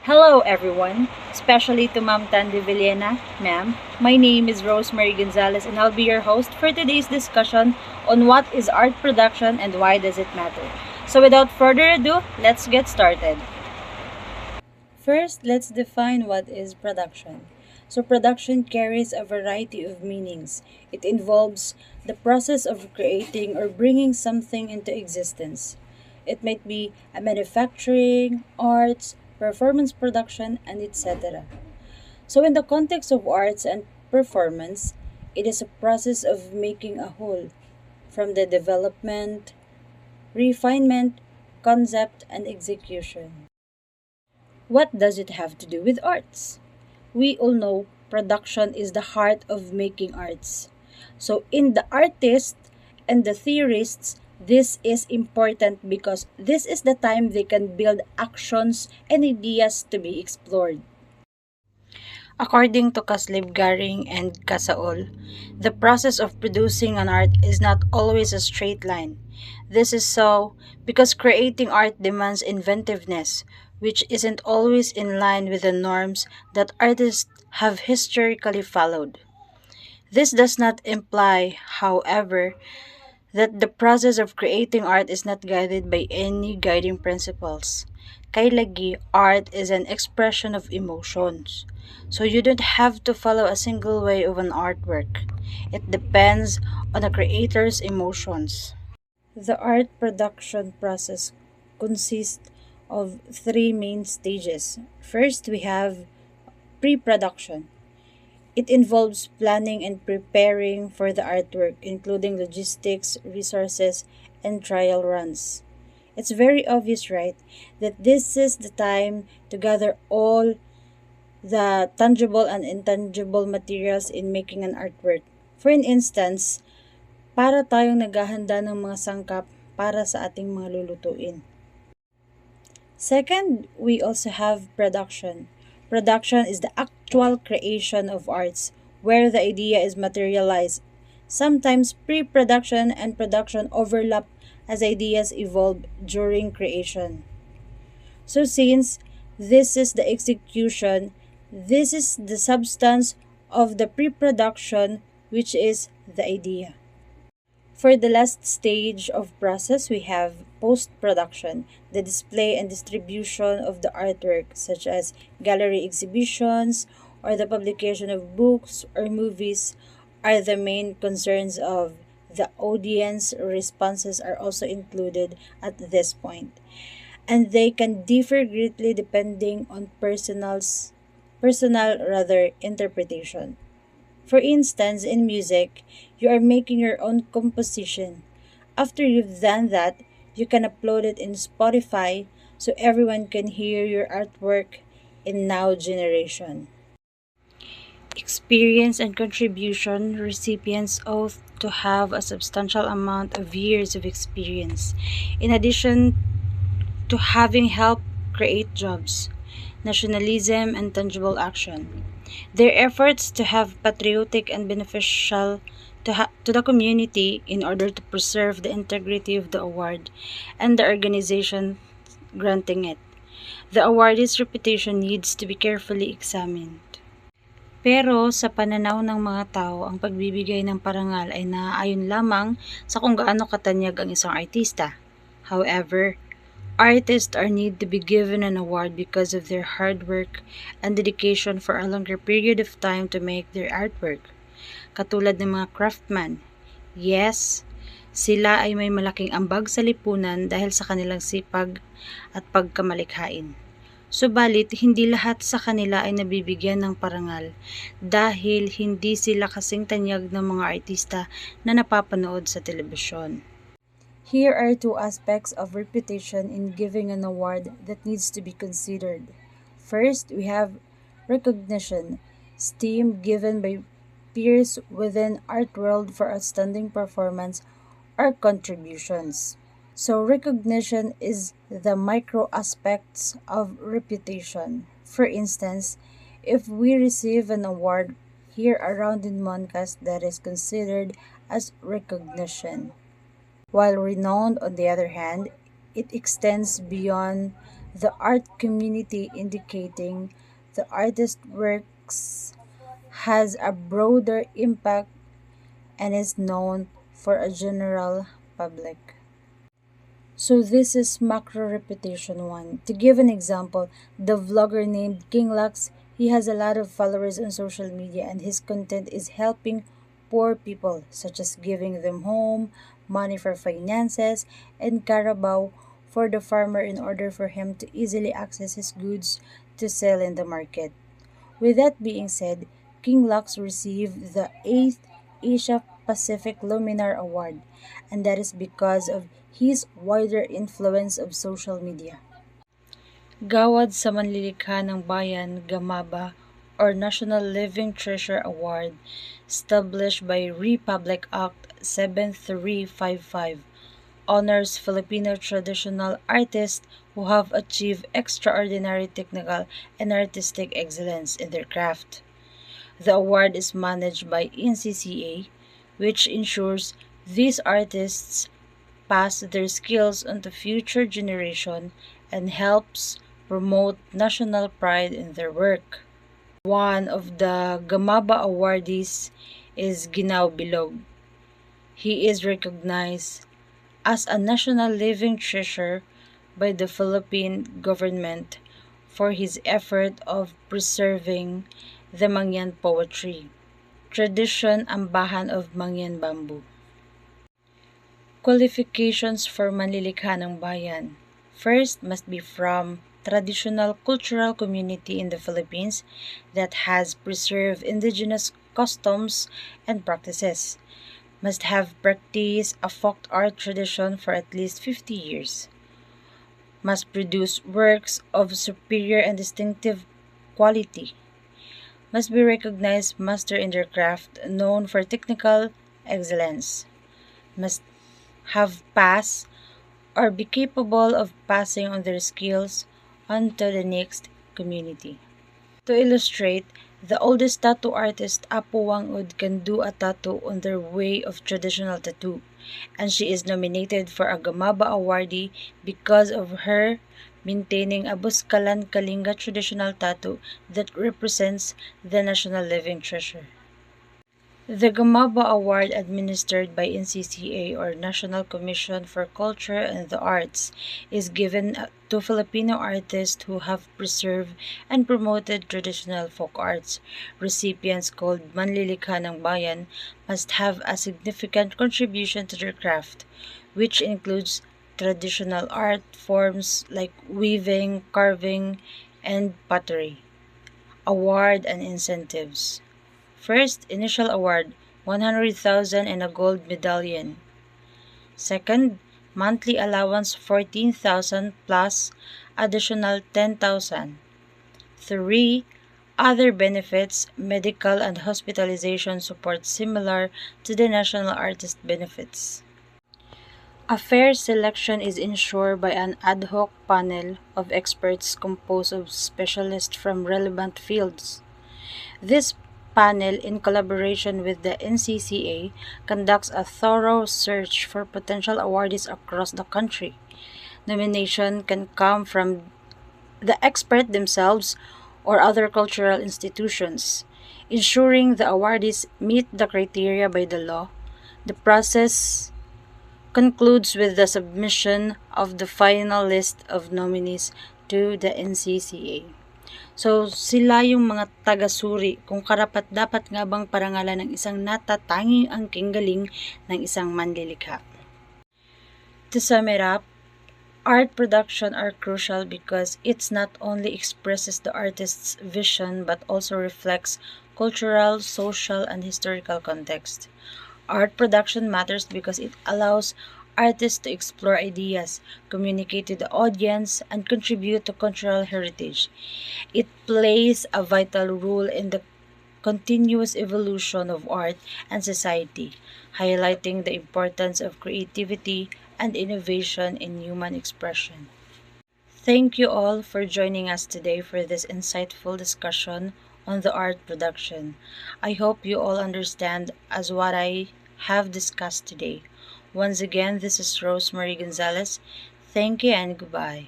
Hello everyone, especially to Ma'am Tandy Villena. Ma'am, my name is Rosemary Gonzalez and I'll be your host for today's discussion on what is art production and why does it matter. So without further ado, let's get started. First, let's define what is production. So production carries a variety of meanings. It involves the process of creating or bringing something into existence. It might be a manufacturing, arts, performance production, and etc. So in the context of arts and performance, it is a process of making a whole from the development, refinement, concept, and execution. What does it have to do with arts? We all know production is the heart of making arts. So, in the artists and the theorists, this is important because this is the time they can build actions and ideas to be explored. According to Kaslib Garing and Kasaol, the process of producing an art is not always a straight line. This is so because creating art demands inventiveness, which isn't always in line with the norms that artists have historically followed. This does not imply, however, that the process of creating art is not guided by any guiding principles. Kay lagi, art is an expression of emotions. So you don't have to follow a single way of an artwork. It depends on the creator's emotions. The art production process consists of three main stages. First, we have pre-production. It involves planning and preparing for the artwork, including logistics, resources, and trial runs. It's very obvious, right, that this is the time to gather all the tangible and intangible materials in making an artwork. For an instance, para tayong naghahanda ng mga sangkap para sa ating mga lulutuin. Second, we also have production. Production is the actual creation of arts, where the idea is materialized. Sometimes pre-production and production overlap as ideas evolve during creation. So since this is the execution, this is the substance of the pre-production, which is the idea. For the last stage of process, we have post-production, the display and distribution of the artwork, such as gallery exhibitions or the publication of books or movies, are the main concerns of the audience. Responses are also included at this point, and they can differ greatly depending on personal rather interpretation. For instance, in music, you are making your own composition. After you've done that, you can upload it in Spotify so everyone can hear your artwork in now generation. Experience and contribution recipients ought to have a substantial amount of years of experience, in addition to having helped create jobs, nationalism, and tangible action. Their efforts to have patriotic and beneficial to the community in order to preserve the integrity of the award and the organization granting it. The awardee's reputation needs to be carefully examined. Pero sa pananaw ng mga tao, ang pagbibigay ng parangal ay naaayon lamang sa kung gaano katanyag ang isang artista. However, artists are need to be given an award because of their hard work and dedication for a longer period of time to make their artwork. Katulad ng mga craftsmen. Yes, sila ay may malaking ambag sa lipunan dahil sa kanilang sipag at pagkamalikhain. Subalit, hindi lahat sa kanila ay nabibigyan ng parangal dahil hindi sila kasing tanyag ng mga artista na napapanood sa telebisyon. Here are two aspects of reputation in giving an award that needs to be considered. First, we have recognition, esteem given by peers within art world for outstanding performance or contributions. So recognition is the micro aspects of reputation. For instance, if we receive an award here around in Moncas, that is considered as recognition. While renowned, on the other hand, it extends beyond the art community, indicating the artist's works has a broader impact and is known for a general public. So this is macro reputation one. To give an example, the vlogger named King Lux, he has a lot of followers on social media and his content is helping poor people, such as giving them home, money for finances, and carabao for the farmer in order for him to easily access his goods to sell in the market. With that being said, King Lux received the 8th Asia Pacific Luminar Award, and that is because of his wider influence of social media. Gawad sa Manlilikha ng Bayan, Gamaba, or National Living Treasure Award, established by Republic Act 7355, honors Filipino traditional artists who have achieved extraordinary technical and artistic excellence in their craft. The award is managed by NCCA, which ensures these artists pass their skills on to future generation and helps promote national pride in their work. One of the Gamaba awardees is Ginao Bilog. He is recognized as a national living treasure by the Philippine government for his effort of preserving the Mangyan poetry, tradition ambahan of Mangyan bamboo. Qualifications for Manlilikha ng Bayan. First, must be from traditional cultural community in the Philippines that has preserved indigenous customs and practices. Must have practiced a folk art tradition for at least 50 years. Must produce works of superior and distinctive quality. Must be recognized master in their craft, known for technical excellence. Must have passed or be capable of passing on their skills onto the next community. To illustrate, the oldest tattoo artist Apo Wangud can do a tattoo on their way of traditional tattoo, and she is nominated for a Gamaba awardee because of her maintaining a Buskalan Kalinga traditional tattoo that represents the national living treasure. The Gamaba Award, administered by NCCA or National Commission for Culture and the Arts, is given to Filipino artists who have preserved and promoted traditional folk arts. Recipients called Manlilikha ng Bayan must have a significant contribution to their craft, which includes traditional art forms like weaving, carving, and pottery. Award and incentives. First, initial award, 100,000 and a gold medallion. Second, monthly allowance 14,000 plus additional 10,000. 3. Other benefits, medical and hospitalization support similar to the national artist benefits. A fair selection is ensured by an ad hoc panel of experts composed of specialists from relevant fields. This panel, in collaboration with the NCCA, conducts a thorough search for potential awardees across the country. Nomination can come from the expert themselves or other cultural institutions. Ensuring the awardees meet the criteria by the law, the process concludes with the submission of the final list of nominees to the NCCA. So, sila yung mga taga-suri kung karapat-dapat nga bang parangalan ng isang natatanging angking galing ng isang manlilikha. To sum it up, art production are crucial because it's not only expresses the artist's vision but also reflects cultural, social, and historical context. Art production matters because it allows artists to explore ideas, communicate to the audience, and contribute to cultural heritage. It plays a vital role in the continuous evolution of art and society, highlighting the importance of creativity and innovation in human expression. Thank you all for joining us today for this insightful discussion on the art production. I hope you all understand as what I have discussed today. Once again, this is Rosemary Gonzalez. Thank you and goodbye.